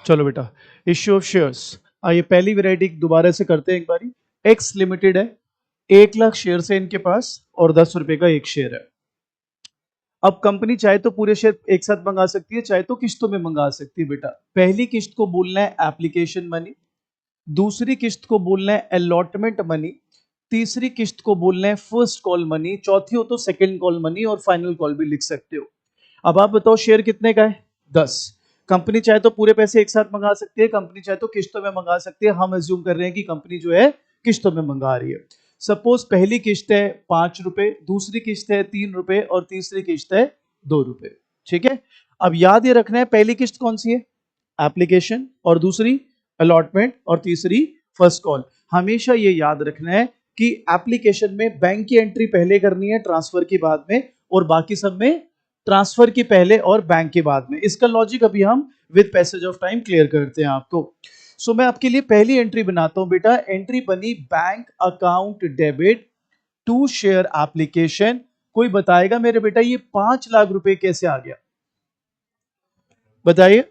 चलो बेटा, issue of shares. आइए पहली वैरायटी दोबारा से करते हैं एक बारी। एक्स लिमिटेड है, 1 लाख शेयर है इनके पास और 10 रुपए का एक शेयर है। अब कंपनी चाहे तो पूरे शेयर एक साथ मंगा सकती है, चाहे तो किस्तों में मंगा सकती है बेटा। पहली किस्त को बोलना है एप्लीकेशन मनी, दूसरी किस्त को बोलना है अलॉटमेंट मनी, तीसरी किस्त को बोलना है फर्स्ट कॉल मनी, चौथी हो तो सेकंड कॉल मनी और फाइनल कॉल भी लिख सकते हो। अब आप बताओ शेयर कितने का है? 10। कंपनी चाहे तो पूरे पैसे एक साथ मंगा सकती है, कंपनी चाहे तो किस्तों में मंगा सकती है। हम एज्यूम कर रहे हैं कि कंपनी जो है किस्तों में मंगा रही है। सपोज पहली किस्त है 5 रुपए, दूसरी किस्त है 3 रुपए और तीसरी किस्त है 2 रुपए। ठीक है, अब याद ये रखना है पहली किस्त कौन सी है? एप्लीकेशन, और दूसरी अलॉटमेंट, और तीसरी फर्स्ट कॉल। हमेशा ये याद रखना है कि एप्लीकेशन में बैंक की एंट्री पहले करनी है, ट्रांसफर की बाद में, और बाकी सब में ट्रांसफर की पहले और बैंक के बाद में। इसका लॉजिक अभी हम with passage of time clear करते हैं आपको। सो मैं आपके लिए पहली एंट्री बनाता हूं बेटा। एंट्री बनी bank account debit to share application. कोई बताएगा मेरे बेटा ये 5 लाख रुपए कैसे आ गया? बताइए।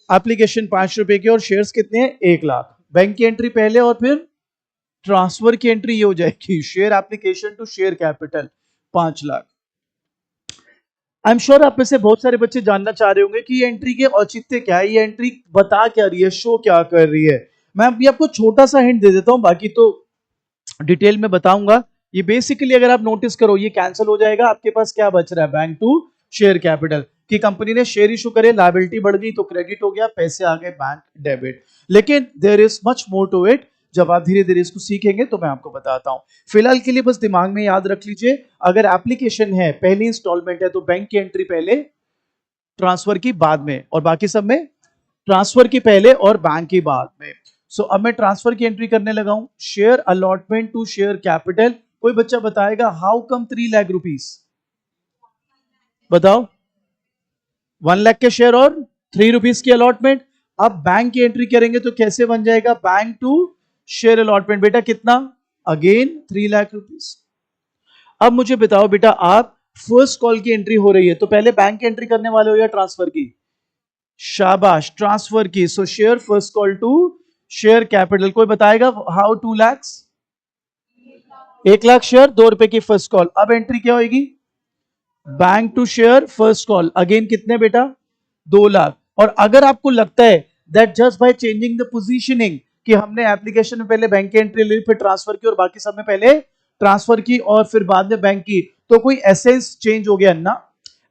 एप्लीकेशन 5 रुपए की और शेयर्स कितने हैं? 1 लाख। बैंक की एंट्री पहले और फिर ट्रांसफर की एंट्री ये हो जाएगी share application to share capital 5 lakh. I am sure आप में से बहुत सारे बच्चे जानना चाह रहे होंगे कि ये एंट्री के औचित्य क्या है, ये एंट्री बता क्या रही है, शो क्या कर रही है। मैं अभी आपको छोटा सा हिंट दे देता हूं, बाकी तो डिटेल में बताऊंगा। ये बेसिकली अगर आप नोटिस करो ये कैंसिल हो जाएगा, आपके पास क्या बच रहा है? बैंक टू शेयर कैपिटल की कंपनी ने शेयर इशू करे, लायबिलिटी बढ़ गई तो क्रेडिट हो गया, पैसे आ गए बैंक डेबिट। लेकिन there is much more to it. जब आप धीरे धीरे इसको सीखेंगे तो मैं आपको बताता हूं। फिलहाल के लिए बस दिमाग में याद रख लीजिए, अगर एप्लीकेशन है पहली इंस्टॉलमेंट है तो बैंक की एंट्री पहले, ट्रांसफर की बाद में, और बाकी सब में ट्रांसफर की पहले और बैंक की बाद में। सो अब मैं ट्रांसफर की एंट्री करने लगा हूं। Share allotment to share capital. कोई बच्चा बताएगा हाउ कम 3 लाख रुपीस? बताओ। 1 लाख के शेयर और 3 रुपीस की अलॉटमेंट। अब बैंक की एंट्री करेंगे तो कैसे बन जाएगा? बैंक टू शेयर अलॉटमेंट बेटा कितना? Again 3 lakh rupees. अब मुझे बताओ बेटा, आप फर्स्ट कॉल की एंट्री हो रही है तो पहले बैंक की एंट्री करने वाले हो या ट्रांसफर की? शाबाश, ट्रांसफर की। So share first call to share capital. कोई बताएगा हाउ 2 लाख? 1 लाख शेयर, 2 रुपए की फर्स्ट कॉल। अब एंट्री क्या होगी? Bank to share first call again कितने बेटा? 2 लाख। और अगर आपको लगता है that just by changing the positioning कि हमने एप्लीकेशन में पहले बैंक की एंट्री ली, फिर ट्रांसफर की, और बाकी सब में पहले ट्रांसफर की और फिर बाद में बैंक की, तो कोई एसेंस चेंज हो गया ना?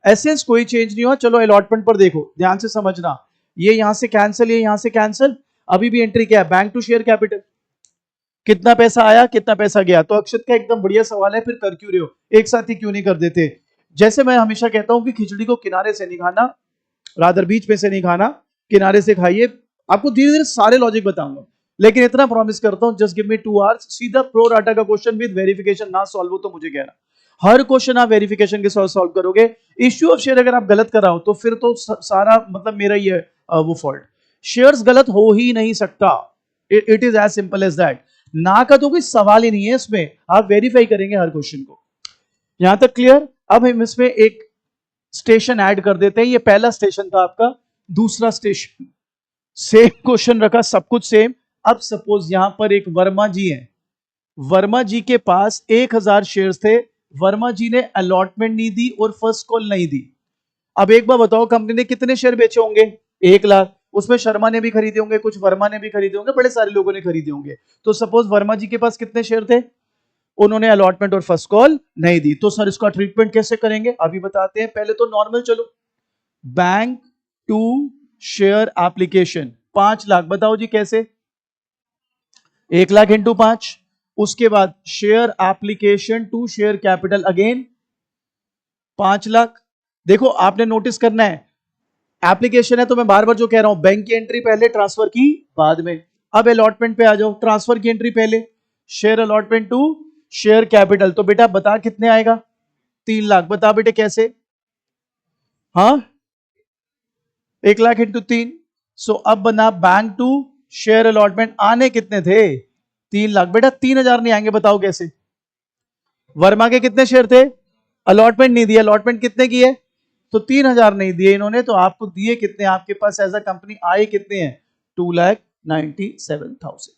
एसेंस कोई चेंज नहीं हुआ। चलो अलॉटमेंट पर देखो, ध्यान से समझना। ये यहां से कैंसिल, ये यहां से कैंसिल। अभी भी एंट्री क्या है? Bank to share capital. कितना पैसा आया, कितना पैसा गया? तो अक्षत का एकदम बढ़िया सवाल है, फिर कर क्यों रहे हो? एक साथ ही क्यों नहीं कर देते? जैसे मैं हमेशा कहता हूं कि खिचड़ी को किनारे से नहीं खाना, रादर बीच में से नहीं खाना, किनारे से खाइए। आपको धीरे धीरे सारे लॉजिक बताऊंगा, लेकिन इतना प्रॉमिस करता हूं, जस्ट गिव मी 2 आवर्स। सीधा प्रो डाटा का क्वेश्चन विद वेरिफिकेशन ना सॉल्व हो तो मुझे कहना। हर क्वेश्चन आप वेरिफिकेशन के साथ सॉल्व करोगे। इश्यू ऑफ शेयर अगर आप गलत कर रहा हो तो फिर तो सारा मतलब मेरा ही है वो फॉल्ट। शेयर्स गलत हो ही नहीं सकता। It is as simple as that. ना का तो कोई सवाल ही नहीं है इसमें, आप वेरीफाई करेंगे हर क्वेश्चन को। यहां तक क्लियर? अब हम इसमें एक स्टेशन ऐड कर देते हैं। ये पहला स्टेशन था आपका, दूसरा स्टेशन। सेम क्वेश्चन रखा, सब कुछ सेम। अब सपोज यहां पर एक वर्मा जी हैं, वर्मा जी के पास 1000 शेयर्स थे। वर्मा जी ने अलॉटमेंट नहीं दी और फर्स्ट कॉल नहीं दी। अब एक बार बताओ, कंपनी ने कितने शेयर बेचे होंगे? 1 लाख। उसमें शर्मा ने भी खरीदे होंगे, कुछ वर्मा ने भी खरीदे होंगे, बड़े सारे लोगों ने खरीदे होंगे। तो सपोज वर्मा जी के पास कितने शेयर थे? उन्होंने अलॉटमेंट और फर्स्ट कॉल नहीं दी। तो सर इसका ट्रीटमेंट कैसे करेंगे अभी बताते हैं। पहले तो नॉर्मल चलो, bank to share application 5 lakh. बताओ जी कैसे? 1 लाख इंटू 5। उसके बाद share application to share capital again 5 lakh. देखो आपने नोटिस करना है, एप्लीकेशन है तो मैं बार बार जो कह रहा हूं, बैंक की एंट्री पहले, ट्रांसफर की बाद में। अब अलॉटमेंट पे आ जाओ, ट्रांसफर की एंट्री पहले, share allotment to share capital. तो बेटा बता कितने आएगा? 3 लाख। बता बेटे कैसे? हाँ, 1 लाख इंटू 3। सो अब बना बैंक टू शेयर अलॉटमेंट। आने कितने थे? 3 लाख। बेटा 3000 नहीं आएंगे, बताओ कैसे? वर्मा के कितने शेयर थे? अलॉटमेंट नहीं दिया। अलॉटमेंट कितने की है? तो 3,000 नहीं दिए इन्होंने, तो आपको दिए कितने, आपके पास एज अ कंपनी आए कितने हैं, 2,97,000।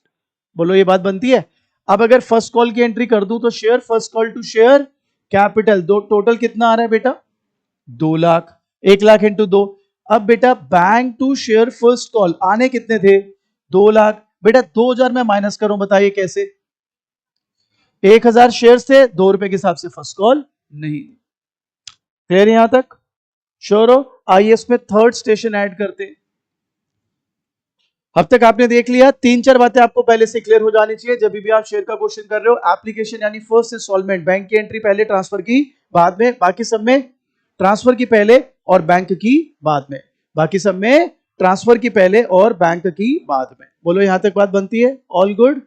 बोलो ये बात बनती है। अब अगर फर्स्ट कॉल की एंट्री कर दूं तो share first call to share capital, दो टोटल कितना आ रहा है बेटा, 2 लाख, 1 लाख इंटू 2। अब बेटा bank to share first call आने कितने थे, 2 लाख। बेटा 2,000 में माइनस करूं, बताइए कैसे, 1,000 शेयर थे, 2 रुपए के हिसाब से फर्स्ट कॉल नहीं। क्लियर यहां तक, श्योर हो। आइए इसमें थर्ड स्टेशन ऐड करते हैं। अब तक आपने देख लिया, 3-4 बातें आपको पहले से क्लियर हो जानी चाहिए जब भी आप शेयर का क्वेश्चन कर रहे हो। एप्लीकेशन यानी फर्स्ट इंस्टॉलमेंट, बैंक की एंट्री पहले, ट्रांसफर की बाद में, बाकी सब में ट्रांसफर की पहले और बैंक की बाद में, बाकी सब में ट्रांसफर की पहले और बैंक की बाद में। बोलो यहां तक बात बनती है, ऑल गुड,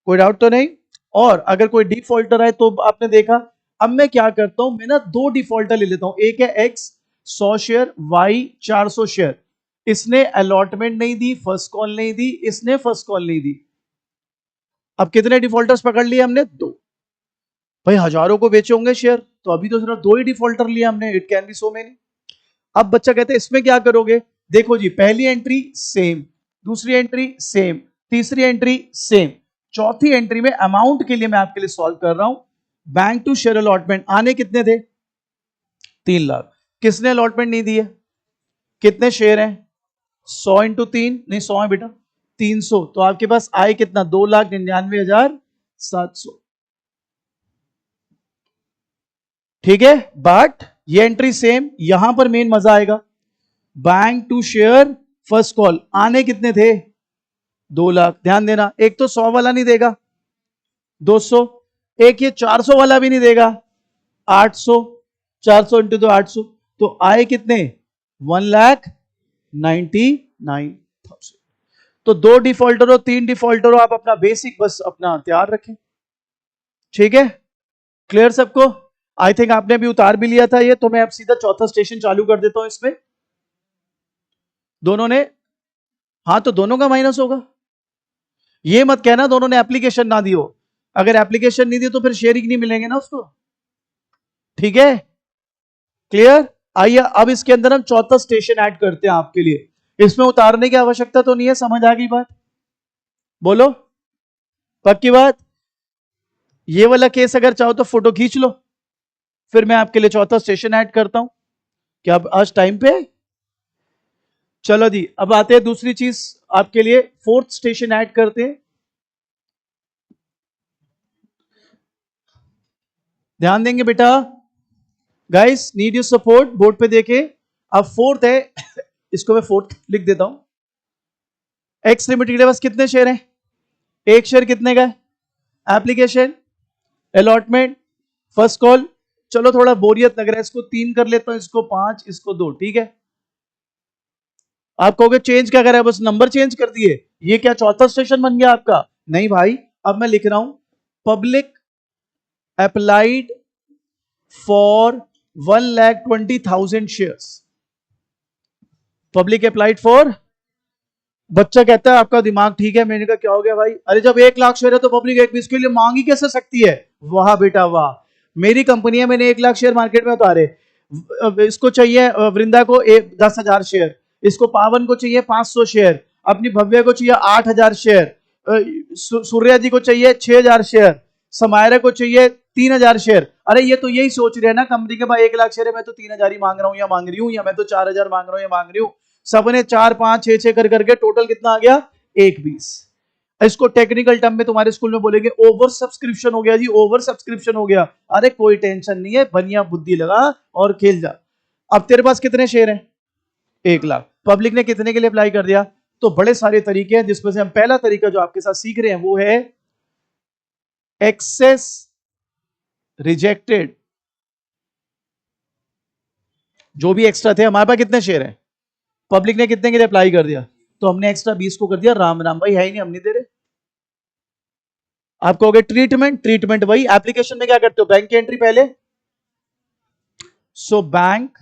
कोई डाउट तो नहीं। और अगर कोई डिफॉल्टर है तो आपने देखा, अब मैं क्या करता हूं, मैं ना 2 डिफॉल्टर ले लेता हूं, एक है एक्स 100 शेयर, वाई 400 शेयर। इसने अलॉटमेंट नहीं दी, फर्स्ट कॉल नहीं दी, इसने फर्स्ट कॉल नहीं दी। अब कितने डिफॉल्टर्स पकड़ लिए हमने, 2। भाई हजारों को बेचे होंगे शेयर, तो अभी तो सिर्फ 2 ही डिफॉल्टर लिए हमने, it can be so many. अब बच्चा कहते हैं इसमें क्या करोगे, देखो जी पहली एंट्री सेम, दूसरी एंट्री सेम, तीसरी एंट्री सेम, चौथी एंट्री में अमाउंट के लिए मैं आपके लिए सॉल्व कर रहा हूं। बैंक टू शेयर अलॉटमेंट आने कितने थे, 3 लाख। किसने अलॉटमेंट नहीं दिए, कितने शेयर हैं, 100 इंटू 3, नहीं 100 है बेटा, 300। तो आपके पास आए कितना, 2,99,700। ठीक है, बट ये एंट्री सेम, यहां पर मेन मजा आएगा। Bank to share first call आने कितने थे, 2 लाख। ध्यान देना, एक तो 100 वाला नहीं देगा, 200, एक ये 400 वाला भी नहीं देगा, 800, 400 इंटू 2 800। तो आए कितने, 1,99,000। तो 2 डिफॉल्टर हो, 3 डिफॉल्टर हो, आप अपना बेसिक बस अपना तैयार रखें। ठीक है, क्लियर सबको। आई थिंक आपने भी उतार भी लिया था ये, तो मैं अब सीधा चौथा स्टेशन चालू कर देता हूं इसमें। दोनों ने, हाँ तो दोनों का माइनस होगा, ये मत कहना दोनों ने एप्लीकेशन ना दी हो। अगर एप्लीकेशन नहीं दी तो फिर शेयर ही नहीं मिलेंगे ना उसको। ठीक है, क्लियर। आइए अब इसके अंदर हम चौथा स्टेशन ऐड करते हैं आपके लिए। इसमें उतारने की आवश्यकता तो नहीं है, समझ आ गई बात, बोलो पक्की बात। ये वाला केस अगर चाहो तो फोटो खींच लो, फिर मैं आपके लिए चौथा स्टेशन ऐड करता हूं। क्या आज टाइम पे है? चलो जी, अब आते हैं दूसरी चीज आपके लिए, फोर्थ स्टेशन ऐड करते हैं। ध्यान देंगे बेटा, guys need you support, board पे देखे। अब फोर्थ है, इसको मैं फोर्थ लिख देता हूं। एक्स लिमिटेड के पास कितने शेयर हैं, एक शेयर कितने का है, एप्लीकेशन, अलॉटमेंट, फर्स्ट कॉल। चलो थोड़ा बोरियत लग रहा है, इसको 3 कर लेता हूं, इसको 5, इसको 2। ठीक है, आप कहोगे चेंज क्या करा है, बस नंबर चेंज कर दिए, ये क्या चौथा स्टेशन बन गया आपका? नहीं भाई, अब मैं लिख रहा हूं public applied for 1,20,000 shares. Public applied for, बच्चा कहता है आपका दिमाग ठीक है। मैंने कहा क्या हो गया भाई, अरे जब 1 लाख शेयर है तो पब्लिक 1 के लिए मांगी कैसे सकती है? वाह बेटा वाह, मेरी कंपनी है, मैंने 1 लाख शेयर मार्केट में उतारे। इसको चाहिए वृंदा को 10,000 शेयर, इसको पावन को चाहिए 500 शेयर, अपनी भव्य को चाहिए 8,000 शेयर, सूर्या जी को चाहिए 6,000 शेयर, समायरा को चाहिए 3,000 शेयर। अरे ये तो यही सोच रहे हैं ना कंपनी के पास 1 लाख शेयर है, मैं तो 3,000 ही मांग रहा हूं या मांग रही हूं, या मैं तो 4,000 मांग रहा हूं या मांग रही हूं। सबने 4, 5, 6, 6 कर करके टोटल कितना आ गया, 1,20। इसको टेक्निकल टर्म में तुम्हारे स्कूल में बोलेंगे ओवर सब्सक्रिप्शन हो गया जी, ओवर सब्सक्रिप्शन हो गया। अरे कोई टेंशन नहीं है, बनिया बुद्धि लगा और खेल जा। अब तेरे पास कितने शेयर हैं, 1 लाख। पब्लिक ने कितने के लिए अप्लाई कर दिया? तो बड़े सारे तरीके हैं, जिसमें से हम पहला तरीका जो आपके साथ सीख रहे हैं वो है एक्सेस रिजेक्टेड। जो भी एक्स्ट्रा थे, हमारे पास कितने शेयर हैं, पब्लिक ने कितने के लिए अप्लाई कर दिया, तो हमने एक्स्ट्रा 20 को कर दिया राम राम, भाई है ही नहीं, हम नहीं दे रहे। आप कहोगे ट्रीटमेंट, ट्रीटमेंट वही एप्लीकेशन में क्या करते हो, बैंक की एंट्री पहले, so bank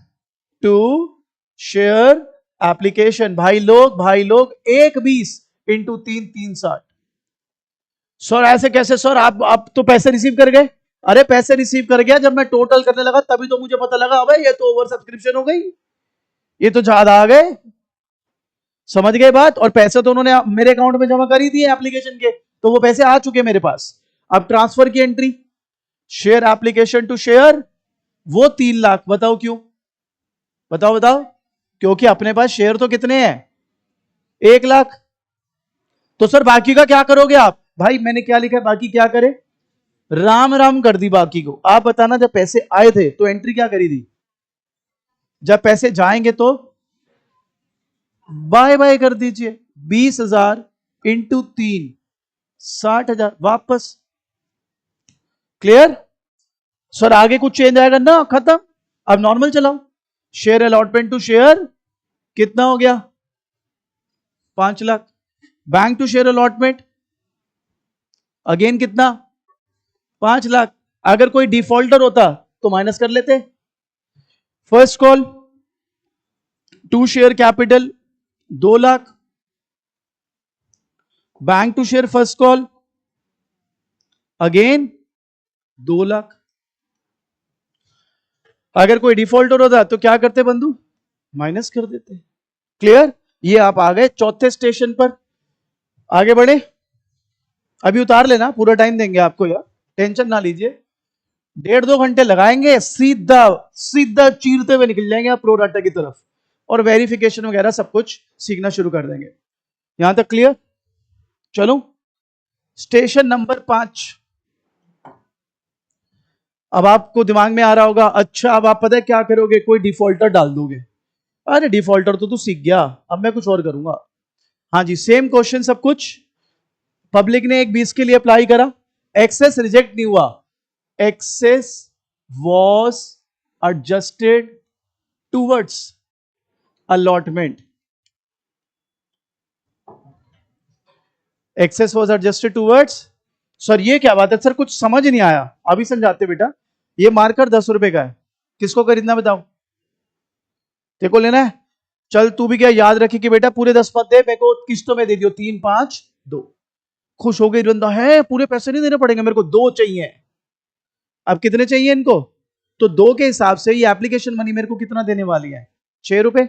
to share application. भाई लोग 1,20 इंटू 3, 360। सर ऐसे कैसे सर, आप तो पैसे रिसीव कर गए, अरे पैसे रिसीव कर गया, जब मैं टोटल करने लगा तभी तो मुझे पता लगा अबे ये तो ओवर सब्सक्रिप्शन हो गई, ये तो ज्यादा आ गए। समझ गए बात? और पैसे तो उन्होंने मेरे अकाउंट में जमा कर ही दिए एप्लीकेशन के, तो वो पैसे आ चुके मेरे पास। अब ट्रांसफर की entry, share application to share, वो 3 लाख। बताओ क्यों? बताओ बताओ। क्योंकि अपने पास शेयर तो कितने हैं? 1 लाख। तो सर बाकी का क्या करोगे आप? भाई मैंने क्या लिखा है, बाकी क्या करे? राम राम कर दी बाकी को। आप बताना, जब पैसे आए थे तो एंट्री क्या करी थी, जब पैसे जाएंगे तो बाय बाय कर दीजिए। 20,000 इंटू 3, 60,000 वापस। क्लियर? सर आगे कुछ चेंज आएगा ना? खत्म। अब नॉर्मल चलाओ। शेयर अलॉटमेंट टू शेयर कितना हो गया? 5 lakh. Bank to share allotment again कितना? 5 लाख। अगर कोई डिफॉल्टर होता तो माइनस कर लेते। First call to share capital 2 lakh. Bank to share first call again 2 lakh. अगर कोई डिफॉल्टर होता तो क्या करते बंधु? माइनस कर देते। क्लियर? ये आप आ गए चौथे स्टेशन पर। आगे बढ़े। अभी उतार लेना, पूरा टाइम देंगे आपको यार, टेंशन ना लीजिए। 1.5-2 घंटे लगाएंगे, सीधा सीधा चीरते हुए निकल जाएंगे आप प्रोडाटा की तरफ, और वेरिफिकेशन वगैरह सब कुछ सीखना शुरू कर देंगे। यहां तक क्लियर? चलो स्टेशन नंबर 5। अब आपको दिमाग में आ रहा होगा, अच्छा अब आप पता है क्या करोगे, कोई डिफॉल्टर डाल दोगे। अरे डिफॉल्टर तो तू सीख गया, अब मैं कुछ और करूंगा। हाँ जी, सेम क्वेश्चन सब कुछ। पब्लिक ने एक 20 के लिए अप्लाई करा, एक्सेस रिजेक्ट नहीं हुआ, excess was adjusted towards allotment. Excess was adjusted towards. Sir ये क्या बात है सर, कुछ समझ नहीं आया। अभी समझाते बेटा। ये मार्कर 10 रुपए का है, किसको खरीदना बताओ? तेरे को लेना है? चल तू भी क्या याद रखी कि बेटा पूरे 10 मत दे, मेरे को किस्तों में दे दियो, 3, 5, 2। खुश हो गई बंदा, है पूरे पैसे नहीं देने पड़ेंगे, मेरे को 2 चाहिए। अब कितने चाहिए इनको? तो 2 के हिसाब से ये एप्लीकेशन मनी मेरे को कितना देने वाली है? 6 रुपए।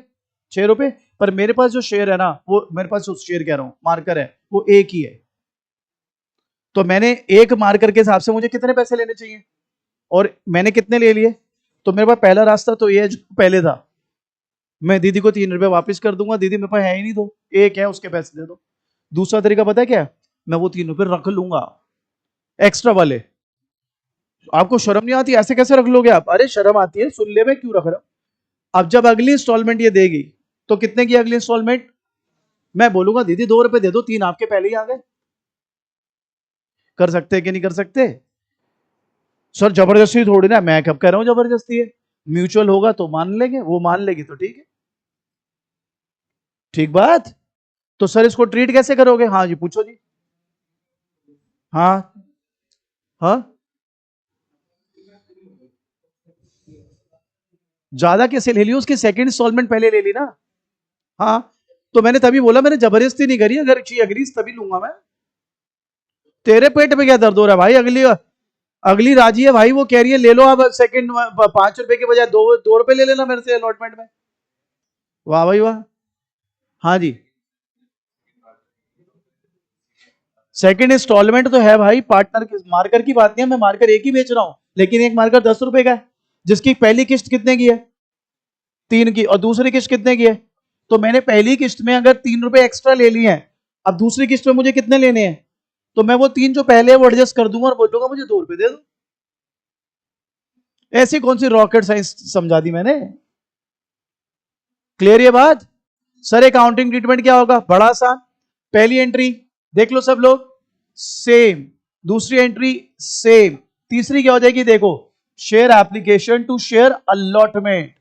6 रुपए। पर मेरे पास जो शेयर है ना, वो मेरे पास जो शेयर कह रहा हूं मार्कर है, वो एक ही है। तो मैंने एक मार्कर के हिसाब से मुझे कितने पैसे लेने चाहिए, और मैंने कितने ले लिए? तो मेरे पास पहला रास्ता तो ये है जो पहले था, मैं दीदी को 3 रुपए वापस कर दूंगा, दीदी मेरे पास है ही नहीं, दो एक है उसके पैसे दे दो। दूसरा तरीका पता है क्या? मैं वो 3 रुपए रख लूंगा एक्स्ट्रा वाले। आपको शर्म नहीं आती? ऐसे कैसे रख लोगे आप? अरे शर्म आती है, सुन ले, मैं क्यों रख रहा हूं। अब जब अगली इंस्टॉलमेंट ये देगी, तो कितने की अगली इंस्टॉलमेंट? मैं बोलूंगा दीदी 2 रुपए दे दो, 3 आपके पहले ही आ गए। कर सकते हैं कि नहीं कर सकते? सर जबरदस्ती थोड़ी ना, मैं कब कह रहा हूं जबरदस्ती है। म्यूचुअल होगा तो मान लेंगे, वो मान लेगी तो ठीक है। ठीक बात। तो सर इसको ट्रीट कैसे करोगे? हाँ जी पूछो जी। हाँ हाँ। ज्यादा कैसे ले ली? उसकी सेकंड इंस्टॉलमेंट पहले ले ली ना। हाँ, तो मैंने तभी बोला, मैंने जबरदस्ती नहीं करी, अगर शी अग्रीज तभी लूंगा मैं। तेरे पेट में क्या दर्द हो रहा है भाई? अगली अगली राजी है भाई, वो कह रही है ले लो अब सेकंड, 5 रुपए के बजाय 2 रुपए ले लेना मेरे से अलॉटमेंट में। वाह भाई वाह। हाँ जी, सेकंड इंस्टॉलमेंट तो है भाई, पार्टनर की मार्कर की बात नहीं है, मैं मार्कर एक ही बेच रहा हूं, लेकिन एक मार्कर 10 रुपए का है, जिसकी पहली किस्त कितने की है? 3 की। और दूसरी किस्त कितने की है? तो मैंने पहली किस्त में अगर 3 रुपए एक्स्ट्रा ले लिए हैं, अब दूसरी किस्त में मुझे कितने लेने हैं? तो मैं वो 3 जो पहले है वो एडजस्ट कर दूंगा और बोलूंगा मुझे 2 रुपए दे दो। ऐसी कौन सी रॉकेट साइंस समझा दी मैंने? क्लियर ये बात? सर अकाउंटिंग ट्रीटमेंट क्या होगा? बड़ा आसान। पहली एंट्री देख लो सब लोग, सेम। दूसरी एंट्री सेम। तीसरी क्या हो जाएगी? देखो, share application to share allotment.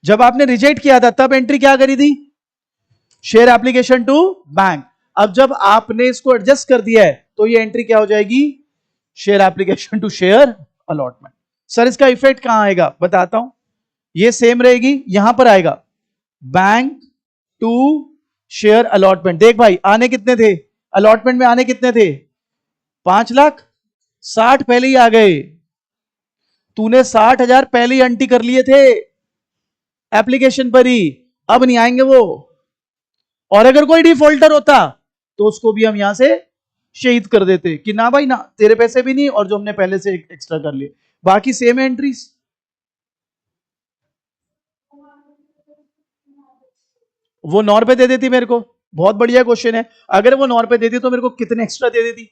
जब आपने रिजेक्ट किया था तब एंट्री क्या करी थी? Share application to bank. अब जब आपने इसको एडजस्ट कर दिया है तो ये एंट्री क्या हो जाएगी? Share application to share allotment. Sir इसका इफेक्ट कहां आएगा बताता हूं। ये सेम रहेगी, यहां पर आएगा बैंक टू शेयर अलॉटमेंट। देख भाई आने कितने थे? अलॉटमेंट में आने कितने थे? 5 लाख। 60 पहले ही आ गए, तूने 60,000 पहले ही एंट्री कर लिए थे एप्लीकेशन पर ही, अब नहीं आएंगे वो। और अगर कोई डिफॉल्टर होता तो उसको भी हम यहां से शहीद कर देते कि ना भाई ना, तेरे पैसे भी नहीं और जो हमने पहले से एक्स्ट्रा कर लिए, बाकी सेम एंट्रीज। वो 9 रुपए दे देती मेरे को, बहुत बढ़िया क्वेश्चन है। अगर वो 9 रुपए देती तो मेरे को कितने एक्स्ट्रा दे देती?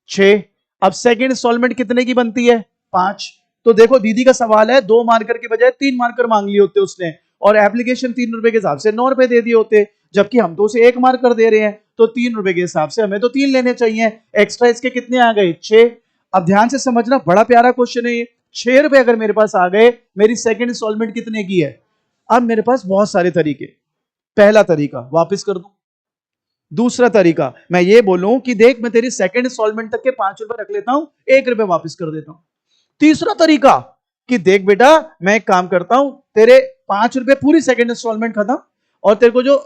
6। अब सेकंड इंस्टॉलमेंट कितने की बनती है? 5। तो देखो दीदी का सवाल है, 2 मार्कर के बजाय 3 मार्कर मांग लिए होते उसने, और एप्लीकेशन 3 रुपए के हिसाब से 9 रुपए दे दिए होते, जबकि हम तो उसे 1 मार्कर दे रहे हैं, तो 3 रुपए के हिसाब से हमें तो 3 लेने चाहिए। एक्स्ट्रा इसके कितने आ गए? 6। अब ध्यान से समझना, बड़ा प्यारा क्वेश्चन है ये। 6 रुपए अगर मेरे पास आ गए, मेरी सेकंड इंस्टॉलमेंट कितने की है? अब मेरे पास बहुत सारे तरीके। पहला तरीका, वापस कर दूं। दूसरा तरीका, मैं ये बोलूं कि देख मैं तेरी सेकंड इंस्टॉलमेंट तक के 5 रुपए रख लेता हूं, 1 रुपए वापस कर देता हूं। तीसरा तरीका कि देख बेटा मैं एक काम करता हूं, तेरे 5 रुपए पूरी सेकंड इंस्टॉलमेंट खत्म, और तेरे को जो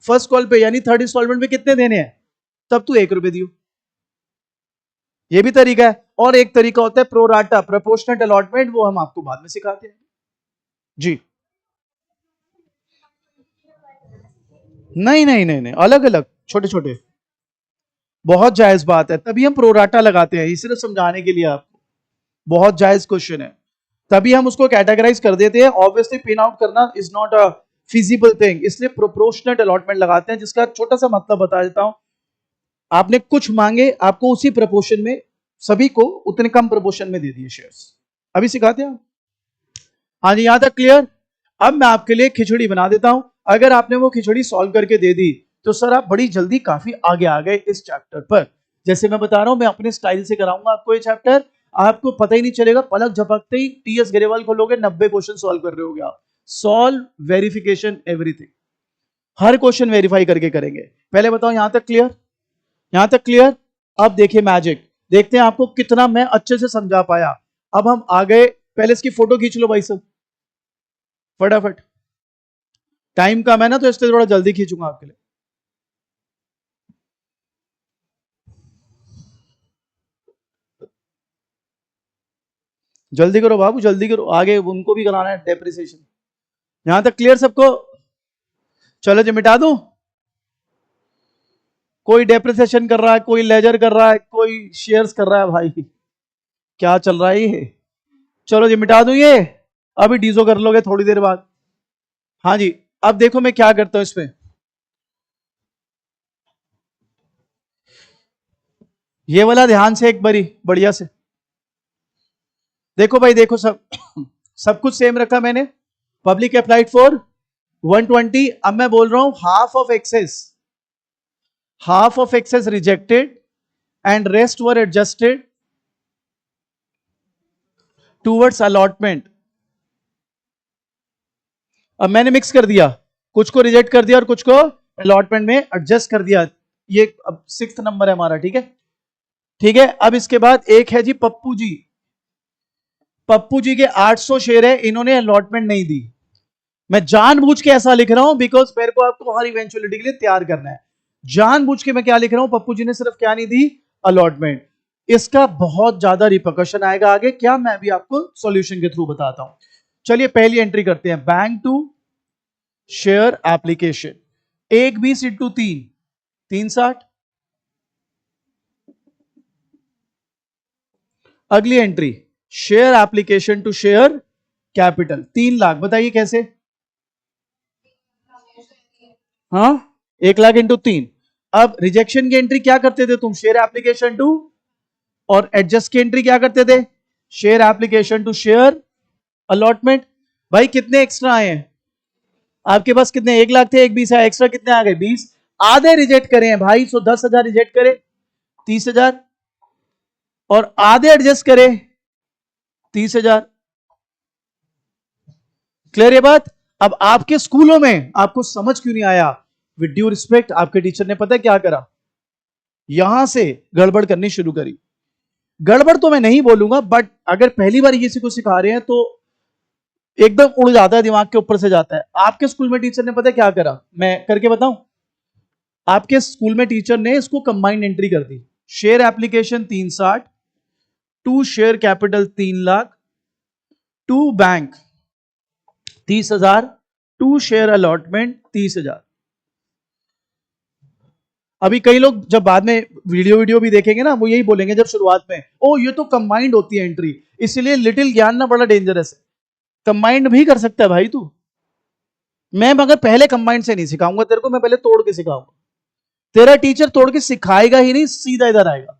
फर्स्ट कॉल पे यानी थर्ड इंस्टॉलमेंट पे कितने देने हैं, तब तू 1 रुपए दियो। ये भी तरीका है। और एक तरीका होता है प्रोराटा, प्रोपोर्शनल अलॉटमेंट, वो हम आपको बाद में सिखाते हैं जी। नहीं नहीं नहीं नहीं, अलग अलग छोटे छोटे, बहुत जायज बात है, तभी हम प्रोराटा लगाते हैं, ये सिर्फ समझाने के लिए आपको। बहुत जायज क्वेश्चन है, तभी हम उसको कैटेगराइज कर देते हैं। ऑब्वियसली पिन आउट करना is not a feasible thing, इसलिए प्रोपोर्शनल अलॉटमेंट लगाते हैं, जिसका छोटा सा मतलब बता देता हूं। आपने कुछ मांगे, आपको उसी प्रपोर्शन में सभी को उतने कम प्रपोर्शन में दे दिए शेयर्स। अभी सिखाते हैं। हाँ जी, यहां तक क्लियर? अब मैं आपके लिए खिचड़ी बना देता हूं। अगर आपने वो खिचड़ी सॉल्व करके दे दी तो सर आप बड़ी जल्दी काफी आगे आ गए इस चैप्टर पर। जैसे मैं बता रहा हूं, मैं अपने स्टाइल से कराऊंगा आपको ये चैप्टर, आपको पता ही नहीं चलेगा, पलक झपकते ही टीएस ग्रेवाल खोलोगे, 90 क्वेश्चन सॉल्व कर रहे होगे आप। सॉल्व, वेरिफिकेशन, एवरीथिंग, हर क्वेश्चन वेरीफाई करके करेंगे। पहले बताओ यहां तक क्लियर? यहां तक क्लियर? अब देखिए मैजिक, देखते हैं आपको कितना मैं अच्छे से समझा पाया। अब हम आ गए, पहले इसकी फोटो खींच लो भाई सब फटाफट, टाइम कम है ना तो इसलिए थोड़ा जल्दी खींचूंगा आपके लिए। जल्दी करो बाबू, जल्दी करो, आगे उनको भी कराना है डेप्रिसिएशन। यहां तक क्लियर सबको? चलो जी मिटा दूं। कोई डेप्रिसिएशन कर रहा है, कोई लेजर कर रहा है, कोई शेयर्स कर रहा है, भाई क्या चल रहा है ये? चलो जी मिटा दूं ये, अभी डीजो कर लोगे थोड़ी देर बाद। हाँ जी, अब देखो मैं क्या करता हूं इसमें, ये वाला ध्यान से एक बारी बढ़िया से देखो भाई, देखो सब सब कुछ सेम रखा मैंने। पब्लिक अप्लाइड फॉर 120, अब मैं बोल रहा हूं half of excess rejected and rest were adjusted towards allotment. अब मैंने मिक्स कर दिया, कुछ को रिजेक्ट कर दिया और कुछ को अलॉटमेंट में एडजस्ट कर दिया। ये अब 6th नंबर है हमारा, ठीक है? ठीक है, अब इसके बाद एक है जी पप्पू जी। पप्पू जी के 800 शेयर है, इन्होंने अलॉटमेंट नहीं दी। मैं जानबूझ के ऐसा लिख रहा हूं बिकॉज मेरे को आपको हर इवेंचुअलिटी के लिए तैयार करना है। जानबूझ के मैं क्या लिख रहा हूं, पप्पू जी ने सिर्फ क्या नहीं दी, अलॉटमेंट। इसका बहुत ज्यादा रिपरकशन आएगा आगे, क्या मैं भी आपको सॉल्यूशन के थ्रू बताता हूं। चलिए पहली एंट्री करते हैं, bank to share application, 1 20 into 3, 360। अगली entry, share application to share capital 3 lakh, बताइए कैसे? हाँ, 1 लाख इंटू 3। अब रिजेक्शन की एंट्री क्या करते थे तुम, शेयर एप्लीकेशन टू, और एडजस्ट की एंट्री क्या करते थे, share application to share allotment. भाई कितने एक्स्ट्रा आए हैं आपके पास? कितने? 1 लाख थे, 1 20 आया, एक्स्ट्रा कितने आ गए? 20। आधे रिजेक्ट करे हैं भाई, सो 10,000 रिजेक्ट करे, 30,000, और आधे एडजस्ट करे, 30,000। क्लियर ये बात? अब आपके स्कूलों में आपको समझ क्यों नहीं आया? विद ड्यू रिस्पेक्ट, आपके टीचर ने पता है क्या करा, यहां से गड़बड़ करनी शुरू करी। गड़बड़ तो मैं नहीं बोलूंगा, बट अगर पहली बार किसी को सिखा रहे हैं तो एकदम उड़ जाता है, दिमाग के ऊपर से जाता है। आपके स्कूल में टीचर ने पता है क्या करा, मैं करके बताऊं? आपके स्कूल में टीचर ने इसको कंबाइंड एंट्री कर दी, share application 360 to share capital 3 lakh, to bank 30,000, to share allotment 30,000। अभी कई लोग जब बाद में वीडियो भी देखेंगे ना, वो यही बोलेंगे जब शुरुआत में, ओ ये तो कंबाइंड होती है एंट्री, इसलिए लिटिल ज्ञान ना बड़ा डेंजरस है। कंबाइंड भी कर सकता है भाई तू। मैं मगर पहले कंबाइंड से नहीं सिखाऊंगा तेरे को, मैं पहले तोड़ के सिखाऊंगा। तेरा टीचर तोड़ के सिखाएगा ही नहीं, सीधा इधर आएगा।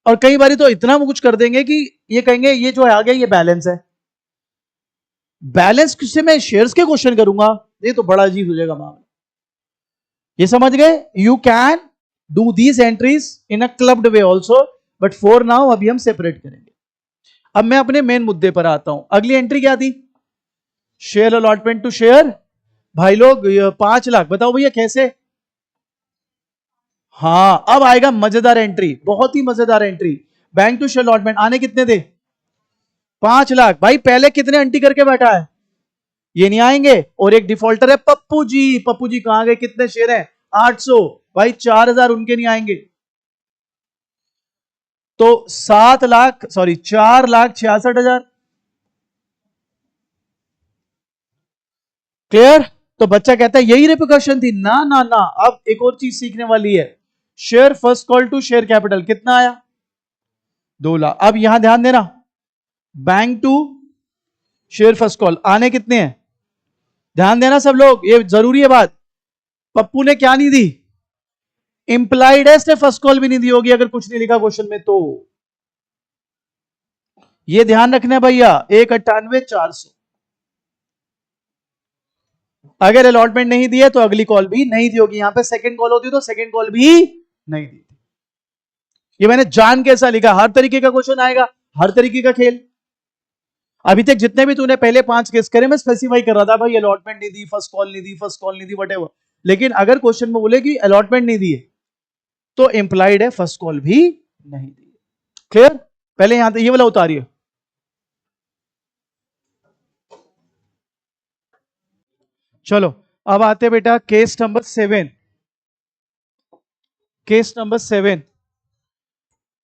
और कई बार तो इतना वो कुछ कर देंगे कि ये कहेंगे ये जो आ गया ये बैलेंस है। बैलेंस किससे मैं शेयर्स के क्वेश्चन करूंगा? ये तो बड़ा अजीब हो जाएगा मामला। ये समझ गए? You can do these entries in a clubbed way also, but for now अभी हम सेपरेट करेंगे। अब मैं अपने मेन मुद्दे पर आता हूं। अगली एंट्री क्या थी? Share allotment to share. भाई लोग 5 लाख, बताओ भैया कैसे? हाँ, अब आएगा मजेदार एंट्री, बहुत ही मजेदार entry. Bank to share allotment आने कितने थे? 5 लाख। भाई पहले कितने एंट्री करके बैठा है? ये नहीं आएंगे। और एक डिफॉल्टर है पप्पू जी। पप्पू जी कहां गए? कितने शेयर हैं? 800। भाई 4,000 उनके नहीं आएंगे। तो 7 लाख, सॉरी 4,66,000। क्लियर? तो बच्चा कहता है यही रिप्रिकॉशन थी। ना ना ना, अब एक और चीज सीखने वाली है। Share first call to share capital कितना आया? 2 लाख। अब यहां ध्यान देना, bank to share first call आने कितने हैं? ध्यान देना सब लोग, ये जरूरी है बात। पप्पू ने क्या नहीं दी? इंप्लाइड है, इसने फर्स्ट कॉल भी नहीं दी होगी अगर कुछ नहीं लिखा क्वेश्चन में तो। ये ध्यान रखना है भैया, 1,98,400। अगर अलॉटमेंट नहीं दिया तो अगली कॉल भी नहीं दी होगी। यहां पे सेकंड कॉल होती तो सेकंड कॉल भी नहीं दी। ये मैंने जान के ऐसा लिखा, हर तरीके का क्वेश्चन आएगा, हर तरीके का खेल। अभी तक जितने भी तूने पहले 5 केस करे, मैं स्पेसिफाई कर रहा था भाई अलॉटमेंट नहीं दी, फर्स्ट कॉल नहीं दी, फर्स्ट कॉल नहीं दी, वट एवर। लेकिन अगर क्वेश्चन में बोले कि अलॉटमेंट नहीं दी तो इंप्लाइड है फर्स्ट कॉल भी नहीं दी। क्लियर? पहले यहां ये वाला उतारिए। चलो अब आते बेटा केस नंबर 7। Case number 7।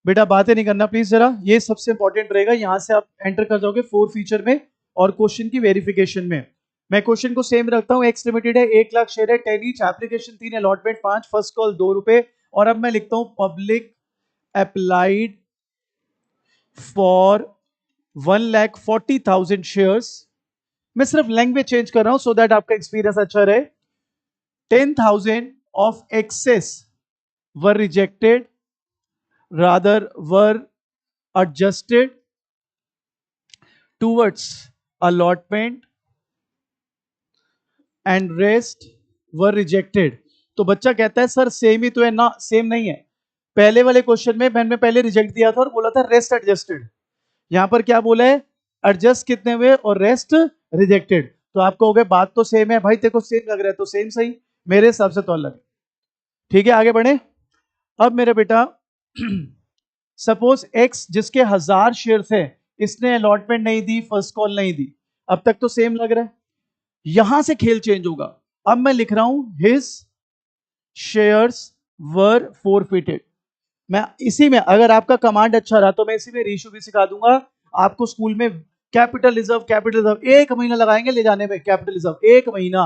बेटा बातें नहीं करना प्लीज जरा, ये सबसे इंपॉर्टेंट रहेगा। यहां से आप एंटर कर जाओगे 4 फीचर में और क्वेश्चन की वेरिफिकेशन में। मैं क्वेश्चन को सेम रखता हूं। एक्स लिमिटेड है, 1 लाख शेयर है, 10 each, application 3, allotment 5, first call 2 रुपए। और अब मैं लिखता हूं पब्लिक अप्लाइड फॉर 1,40,000 शेयर्स। मैं सिर्फ लैंग्वेज चेंज कर रहा हूं सो दैट आपका एक्सपीरियंस अच्छा रहे। 10,000 of excess were rejected, rather were adjusted towards allotment and rest were rejected। तो बच्चा कहता है सर सेम ही तो है ना। सेम नहीं है। पहले वाले क्वेश्चन में मैंने पहले रिजेक्ट दिया था और बोला था रेस्ट एडजस्टेड। यहां पर क्या बोला है? एडजस्ट कितने हुए और रेस्ट रिजेक्टेड। तो आपको हो गया बात तो सेम है भाई, तेरे को सेम लग रहा है तो सेम सही, मेरे हिसाब से तो अलग। ठीक है आगे बढ़े। अब मेरे बेटा सपोज एक्स जिसके 1,000 शेयर थे, इसने अलॉटमेंट नहीं दी, फर्स्ट कॉल नहीं दी। अब तक तो सेम लग रहा है। यहां से खेल चेंज होगा। अब मैं लिख रहा हूं हिज शेयर्स वर फोरफिटेड। मैं इसी में, अगर आपका कमांड अच्छा रहा तो मैं इसी में रेशियो भी सिखा दूंगा आपको स्कूल में। कैपिटल रिजर्व, कैपिटल रिजर्व 1 महीना लगाएंगे ले जाने में। कैपिटल रिजर्व 1 महीना,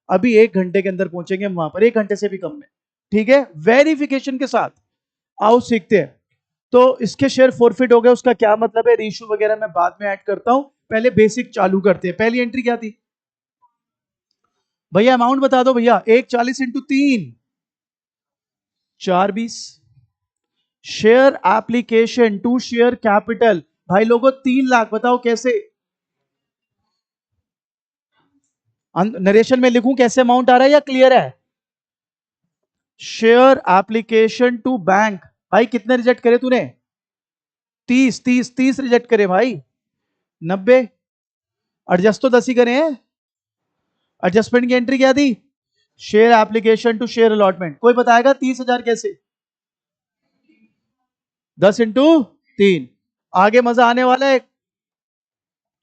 अभी 1 घंटे के अंदर पहुंचेंगे हम वहां पर, 1 घंटे से भी कम में। ठीक है, वेरिफिकेशन के साथ आओ सीखते हैं। तो इसके शेयर फोरफिट हो गए, उसका क्या मतलब है, रेशियो वगैरह मैं बाद में ऐड करता हूं, पहले बेसिक चालू करते हैं। पहली एंट्री क्या थी भैया? अमाउंट बता दो भैया। 140 into 3, 420। Share application to share capital, भाई लोगों 3 लाख। बताओ कैसे? नरेशन में लिखूं कैसे अमाउंट आ रहा है या क्लियर है? शेयर एप्लीकेशन टू बैंक, भाई कितने रिजेक्ट करे तूने? 30 30 30 रिजेक्ट करे भाई। 90 एडजस्ट तो 10 ही करे हैं। एडजस्टमेंट की एंट्री क्या थी? Share application to share allotment. कोई बताएगा 30,000 कैसे? 10 इंटू 3। आगे मजा आने वाला है।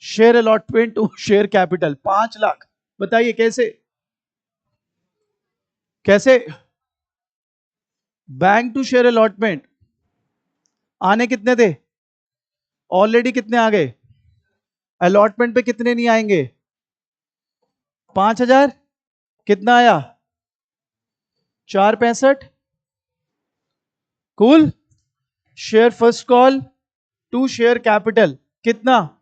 Share allotment to share capital 5 lakh. बताइए कैसे? कैसे? बैंक टू शेयर अलॉटमेंट आने कितने थे? ऑलरेडी कितने आ गए? अलॉटमेंट पे कितने नहीं आएंगे? 5,000। कितना आया? 465। Cool. Share first call to share capital कितना?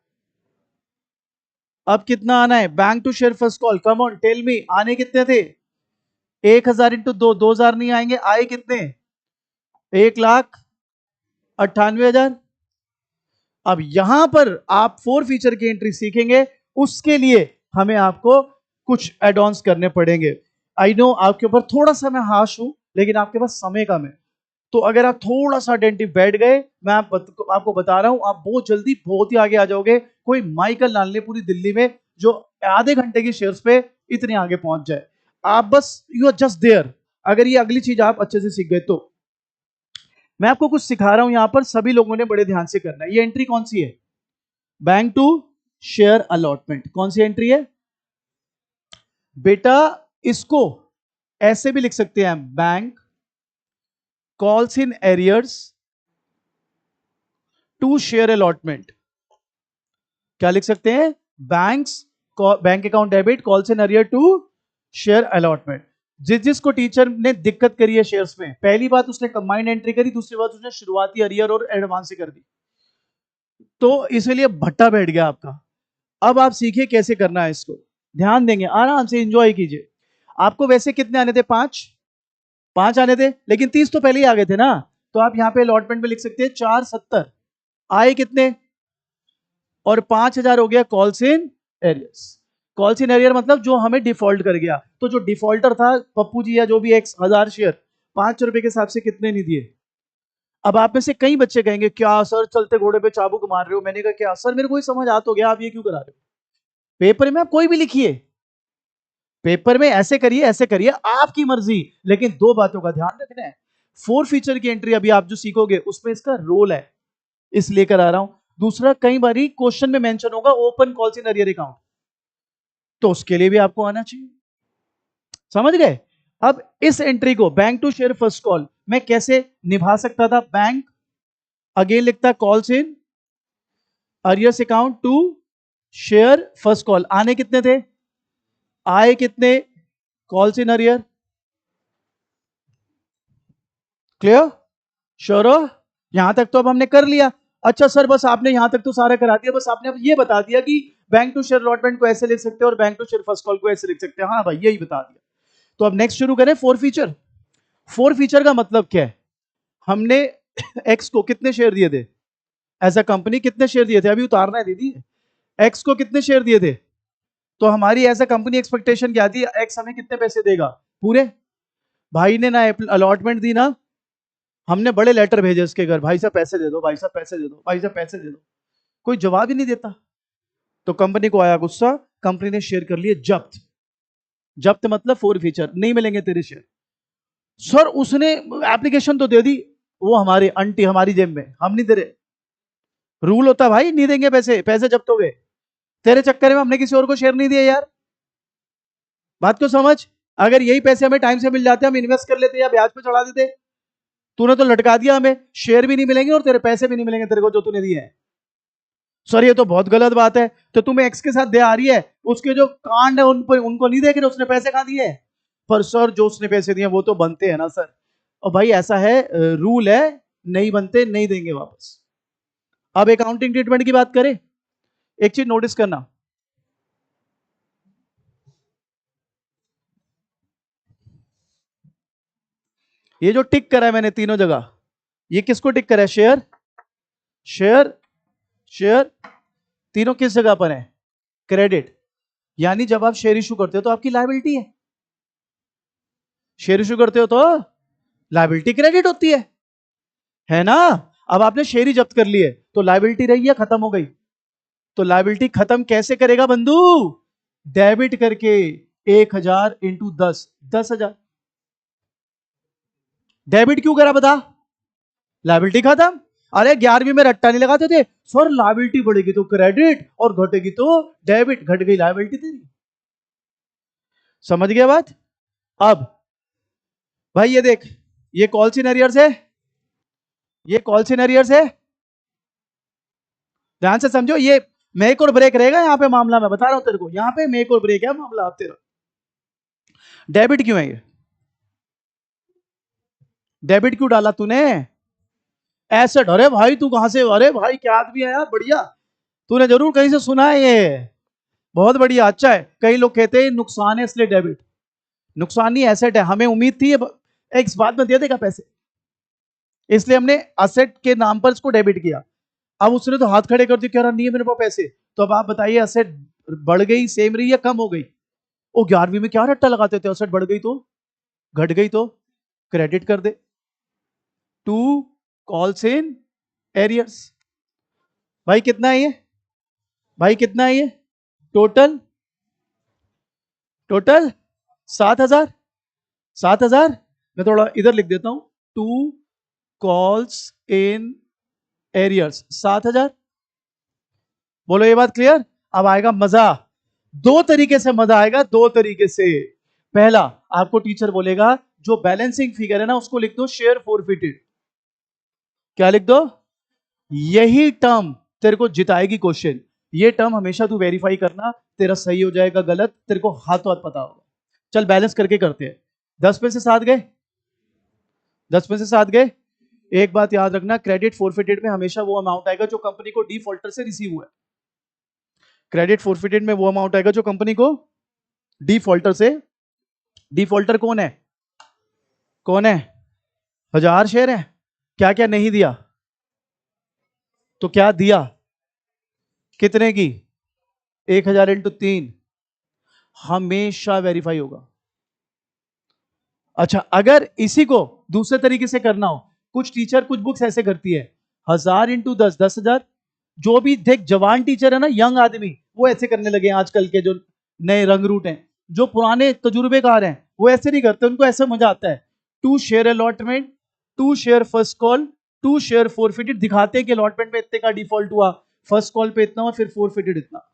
अब कितना आना है? Bank to share first call, come on tell me, आने कितने थे? 1,000 इंटू 2,000 नहीं आएंगे, आए कितने? 1,98,000। अब यहां पर आप 4 फीचर की एंट्री सीखेंगे, उसके लिए हमें आपको कुछ एड ऑन्स करने पड़ेंगे। आई नो आपके ऊपर थोड़ा सा मैं हाश हूं, लेकिन आपके पास समय कम है, तो अगर आप थोड़ा सा अटेंटिव बैठ गए, मैं आपको बता रहा हूं, आप बहुत जल्दी बहुत ही आगे आ जाओगे। कोई माइकल नालने पूरी दिल्ली में जो आधे घंटे की शेयर्स पे इतने आगे पहुंच जाए, आप बस यू आर जस्ट देयर। अगर ये अगली चीज आप अच्छे से सीख गए तो मैं आपको कुछ सिखा रहा हूं, यहां पर सभी लोगों ने बड़े ध्यान से करना है। ये एंट्री कौन सी है? Bank to share allotment. कौन सी एंट्री है बेटा? इसको ऐसे भी लिख सकते हैं, bank calls in arrears to share allotment. क्या लिख सकते हैं? Bank account debit calls in arrear to share allotment. जिसको टीचर ने दिक्कत करी है शेयर्स में, पहली बात उसने कंबाइंड एंट्री करी, दूसरी बात उसने शुरुआती अरियर और एडवांस से कर दी, तो इसलिए भट्टा बैठ गया आपका। अब आप सीखिए कैसे करना है इसको, ध्यान देंगे, आराम से एंजॉय कीजिए। आपको वैसे कितने आने थे? 5 आने थे, लेकिन 30 तो पहले ही आ गए थे ना, तो आप यहां पे अलॉटमेंट में लिख सकते हैं 470। आए कितने? और 5,000 हो गया calls in arrears. Calls in arrear मतलब जो हमें डिफॉल्ट कर गया, तो जो डिफॉल्टर था पप्पू जी या जो भी 1,000 शेयर, 5 रुपए के हिसाब से कितने नहीं दिए? अब आप में से कई बच्चे कहेंगे क्या सर चलते घोड़े पे चाबुक मार रहे हो? मैंने कहा क्या सर, मेरे को ही समझ आ तो गया, आप ये क्यों करा रहे हो? पेपर में आप कोई भी लिखिए, पेपर में ऐसे करिए आपकी मर्जी, लेकिन 2 बातों का ध्यान रखना है। 4 फीचर की एंट्री अभी आप जो सीखोगे उसमें इसका रोल है, इसलिए करा रहा हूं। दूसरा, कई बार क्वेश्चन में मेंशन होगा open calls in arrear account, तो उसके लिए भी आपको आना चाहिए। समझ गए? अब इस एंट्री को bank to share first call मैं कैसे निभा सकता था? बैंक अगेन लिखता calls in arrears account to share first call. आने कितने थे? आए कितने? Calls in arrear. Clear? Sure हो? यहां तक तो अब हमने कर लिया। अच्छा सर, बस आपने यहां तक तो सारा करा दिया, बस आपने अब ये बता दिया कि बैंक टू शेयर अलॉटमेंट को ऐसे लिख सकते हैं और bank to share first call को ऐसे लिख सकते हैं। हाँ भाई, यही बता दिया। तो अब नेक्स्ट शुरू करें 4 फीचर। 4 फीचर का मतलब क्या है? हमने एक्स को कितने शेयर दिए थे? एज अ कंपनी कितने शेयर दिए थे? अभी उतारना है दीदी। एक्स को कितने शेयर दिए थे? तो हमारी एज अ कंपनी एक्सपेक्टेशन क्या थी? एक्स हमें कितने पैसे देगा? पूरे। भाई ने ना अलॉटमेंट दी ना, हमने बड़े लेटर भेजे उसके घर, भाई साहब पैसे दे दो, भाई साहब पैसे दे दो, भाई साहब पैसे दे दो। कोई जवाब ही नहीं देता। तो कंपनी को आया गुस्सा, कंपनी ने शेयर कर लिए जब्त। जब्त मतलब 4 फीचर, नहीं मिलेंगे तेरे शेयर। सर उसने एप्लीकेशन तो दे दी, वो हमारे अंटी हमारी जेब में, हम नहीं दे रहे। रूल होता भाई, नहीं देंगे पैसे, पैसे जब्त हो गए। तेरे चक्कर में हमने किसी और को शेयर नहीं दिया यार, बात को समझ। अगर यही पैसे हमें टाइम से मिल जाते, हम इन्वेस्ट कर लेते या ब्याज पे चढ़ा देते। तूने तो लटका दिया, हमें शेयर भी नहीं मिलेंगे और तेरे पैसे भी नहीं मिलेंगे तेरे को जो तूने दिए हैं। सर ये तो बहुत गलत बात है। तो तुम्हें एक्स के साथ दे आ रही है, उसके जो कांड है उन पर उनको नहीं देख रहे, उसने पैसे कहां दिए? पर सर जो उसने पैसे दिए वो तो बनते हैं ना सर। और भाई ऐसा है, रूल है, नहीं बनते नहीं देंगे वापस। अब अकाउंटिंग ट्रीटमेंट की बात करें, एक चीज नोटिस करना, ये जो टिक करा है मैंने तीनों जगह, ये किसको टिक करा है? शेयर शेयर शेयर, तीनों किस जगह पर है? क्रेडिट। यानी जब आप शेयर इशू करते हो तो आपकी लायबिलिटी है, शेयर इशू करते हो तो लायबिलिटी क्रेडिट होती है ना? अब आपने शेयर ही जब्त कर लिए तो लायबिलिटी रही या खत्म हो गई? तो लायबिलिटी खत्म कैसे करेगा बंधु? डेबिट करके 1,000 इंटू 10, 10,000। डेबिट क्यों करा बता? लायबिलिटी खत्म। अरे 11वीं में रट्टा नहीं लगाते थे सर, लायबिलिटी बढ़ेगी तो क्रेडिट और घटेगी तो डेबिट, घट गई लायबिलिटी तेरी। समझ गया बात? अब भाई ये देख, ये कॉल सिनेरियर्स है, ये कॉल सिनेरियर्स है। ध्यान से समझो, ये मेक और ब्रेक रहेगा यहाँ पे मामला, मैं बता रहा हूं तेरे को, यहाँ पे मेक और ब्रेक है मामला आप तेरा। डेबिट क्यों है ये? डेबिट क्यों डाला तूने? एसेट, अरे भाई तू कहां से, अरे भाई क्या आदमी है यार, बढ़िया, तूने जरूर कहीं से सुना है ये, बहुत बढ़िया, अच्छा है। कई लोग कहते हैं नुकसान है इसलिए डेबिट, नुकसान नहीं, एसेट है, हमें उम्मीद थी एक बाद में दे देगा पैसे, इसलिए हमने असेट के नाम पर इसको डेबिट किया। अब उसने तो हाथ खड़े कर दिए, कह रहा नहीं है मेरे पास पैसे, तो अब आप बताइए असेट बढ़ गई, सेम रही या कम हो गई? ओ 11वीं में क्या रट्टा लगाते थे, असेट बढ़ गई तो, घट गई तो क्रेडिट कर दे टू कॉल्स इन एरियर्स। भाई कितना है ये, भाई कितना है ये टोटल, टोटल 7,000, 7,000, मैं थोड़ा इधर लिख देता हूं, टू कॉल्स इन एरियर्स 7,000। बोलो ये बात क्लियर? अब आएगा मजा, दो तरीके से मजा आएगा, दो तरीके से। पहला, आपको टीचर बोलेगा जो बैलेंसिंग फिगर है ना उसको लिख दो शेयर फॉरफिटेड, क्या लिख दो, यही टर्म तेरे को जिताएगी क्वेश्चन, ये टर्म हमेशा तू वेरीफाई करना, तेरा सही हो जाएगा गलत तेरे को हाथों हाथ पता होगा। चल बैलेंस करके करते हैं, 10 में से 7 गए, 10 में से 7 गए। एक बात याद रखना, क्रेडिट फॉरफिटेड में हमेशा वो अमाउंट आएगा जो कंपनी को डिफॉल्टर से रिसीव हुआ है, क्रेडिट फॉरफिटेड में वो अमाउंट आएगा जो कंपनी को डिफॉल्टर से, डिफॉल्टर कौन है, कौन है, 1000 शेयर है, क्या क्या नहीं दिया, तो क्या दिया, कितने की, 1000 इंटू 3, हमेशा वेरीफाई होगा। अच्छा अगर इसी को दूसरे तरीके से करना हो, कुछ टीचर कुछ बुक्स ऐसे करती है, 1000 इंटू 10, 10,000, जो भी देख जवान टीचर है ना, यंग आदमी, वो ऐसे करने लगे हैं आजकल के जो नए रंग रूट हैं, जो पुराने तजुर्बेकार हैं वो ऐसे नहीं करते, उनको ऐसे मजा आता है, to share allotment, to share first call, to share forfeited, दिखाते हैं कि अलॉटमेंट पे इतने का डिफॉल्ट हुआ, फर्स्ट कॉल पे इतना और फिर फॉरफिटेड इतना।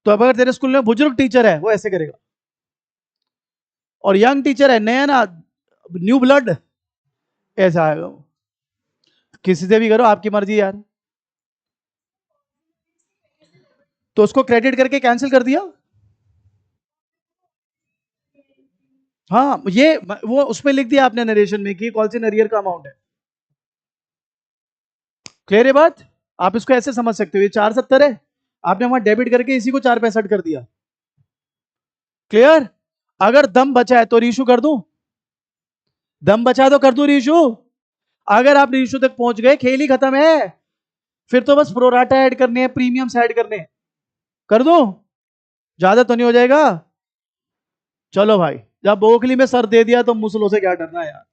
तो अब अगर तेरे स्कूल में बुजुर्ग टीचर है वो ऐसे करेगा, और यंग टीचर है नया ना, न्यू ब्लड, ऐसा आएगा। किसी से भी करो, आपकी मर्जी यार। तो उसको क्रेडिट करके कैंसिल कर दिया, हाँ ये वो उसमें लिख दिया आपने नरेशन में कि कॉल से नरियर का अमाउंट है। क्लियर है बात? आप इसको ऐसे समझ सकते हो, ये 470 है, आपने वहां डेबिट करके इसी को 465 कर दिया। क्लियर? अगर दम बचा है तो रीशू कर दूं, दम बचा तो कर दूं रीशू, अगर आप रीशू तक पहुंच गए खेल ही खत्म है, फिर तो बस प्रोराटा ऐड करने हैं, प्रीमियम्स ऐड करने हैं, कर दूं, ज्यादा तो नहीं हो जाएगा? चलो भाई, जब बोखली में सर दे दिया तो मुसलों से क्या डरना यार।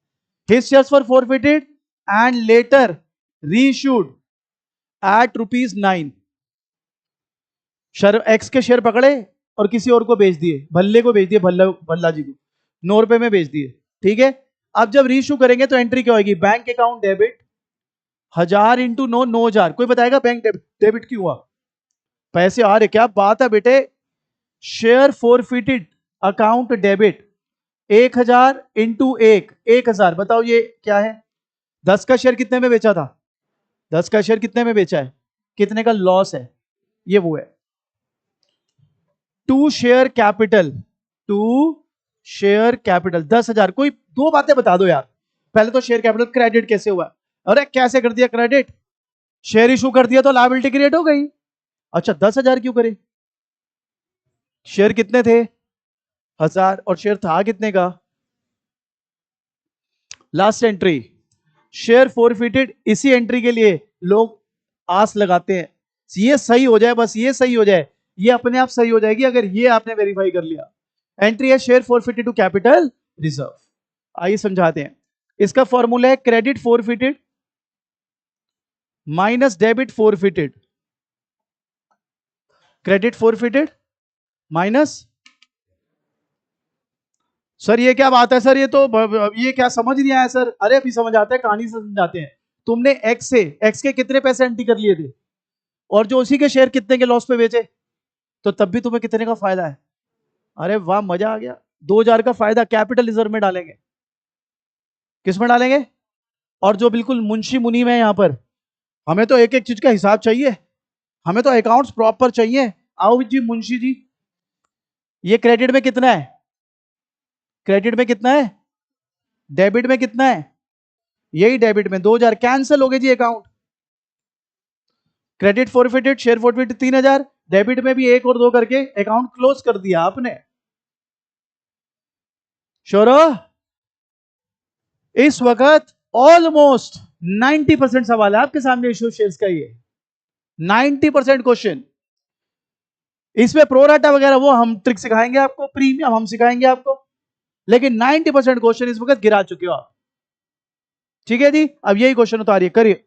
His shares were forfeited and later reissued at ₹9। X के शेयर पकड़े और किसी और को बेच दिए, भल्ले को बेच दिए, भल्ला भल्ला जी को 9 रुपए में बेच दिए, ठीक है। अब जब रीइश्यू करेंगे तो एंट्री क्या होगी, बैंक अकाउंट डेबिट, 1000 इंटू 9, 9,000। कोई बताएगा बैंक डेबिट क्यों हुआ? पैसे आ रहे, क्या बात है बेटे। Share forfeited account debit, 1000 into 1,000, बताओ ये क्या है, 10 का शेयर कितने में बेचा था, 10 का शेयर कितने में बेचा है, कितने का लॉस है, ये वो है। To share capital, to share capital 10,000। कोई दो बातें बता दो यार, पहले तो शेयर कैपिटल क्रेडिट कैसे हुआ, अरे कैसे कर दिया क्रेडिट, शेयर इशू कर दिया तो लायबिलिटी क्रिएट हो गई। अच्छा 10,000 क्यों करे, शेयर कितने थे, 1000, और शेयर था कितने का, लास्ट एंट्री, शेयर फॉरफिटेड, इसी एंट्री के लिए लोग आस लगाते हैं ये सही हो जाए, बस ये सही हो जाए, ये अपने आप सही हो जाएगी अगर ये आपने वेरीफाई कर लिया। एंट्री है share forfeited to capital reserve. आइए समझाते हैं, इसका फॉर्मूला है credit forfeited minus debit forfeited, credit forfeited minus, sir ये क्या बात है सर, ये तो ये क्या समझ नहीं आया सर, अरे अभी समझ आता है, कहानी से समझाते हैं। तुमने एक्स से एक्स के कितने पैसे एंट्री कर लिए थे, और जो उसी के शेयर कितने के लॉस पे बेचे, तो तब भी तुम्हें कितने का फायदा है, अरे वाह मजा आ गया, 2,000 का फायदा कैपिटल रिजर्व में डालेंगे, किस में डालेंगे, और जो बिल्कुल मुंशी मुनीम है यहां पर, हमें तो एक एक चीज का हिसाब चाहिए, हमें तो अकाउंट्स प्रॉपर चाहिए। आओ जी मुंशी जी, ये क्रेडिट में कितना है, क्रेडिट में कितना है, डेबिट में कितना है, यही डेबिट में 2000 कैंसिल हो गए जी account. Credit forfeited, share forfeited 3000, debit में भी 1 और 2 करके अकाउंट क्लोज कर दिया आपने। श्योर हो? इस वक्त ऑलमोस्ट 90% सवाल है आपके सामने इशू शेयर्स का, ये 90% क्वेश्चन। इसमें प्रोराटा वगैरह वो हम ट्रिक सिखाएंगे आपको, प्रीमियम हम सिखाएंगे आपको, लेकिन 90% क्वेश्चन इस वक्त गिरा चुके हो आप। ठीक है जी, अब यही क्वेश्चन उतारिए, करिए।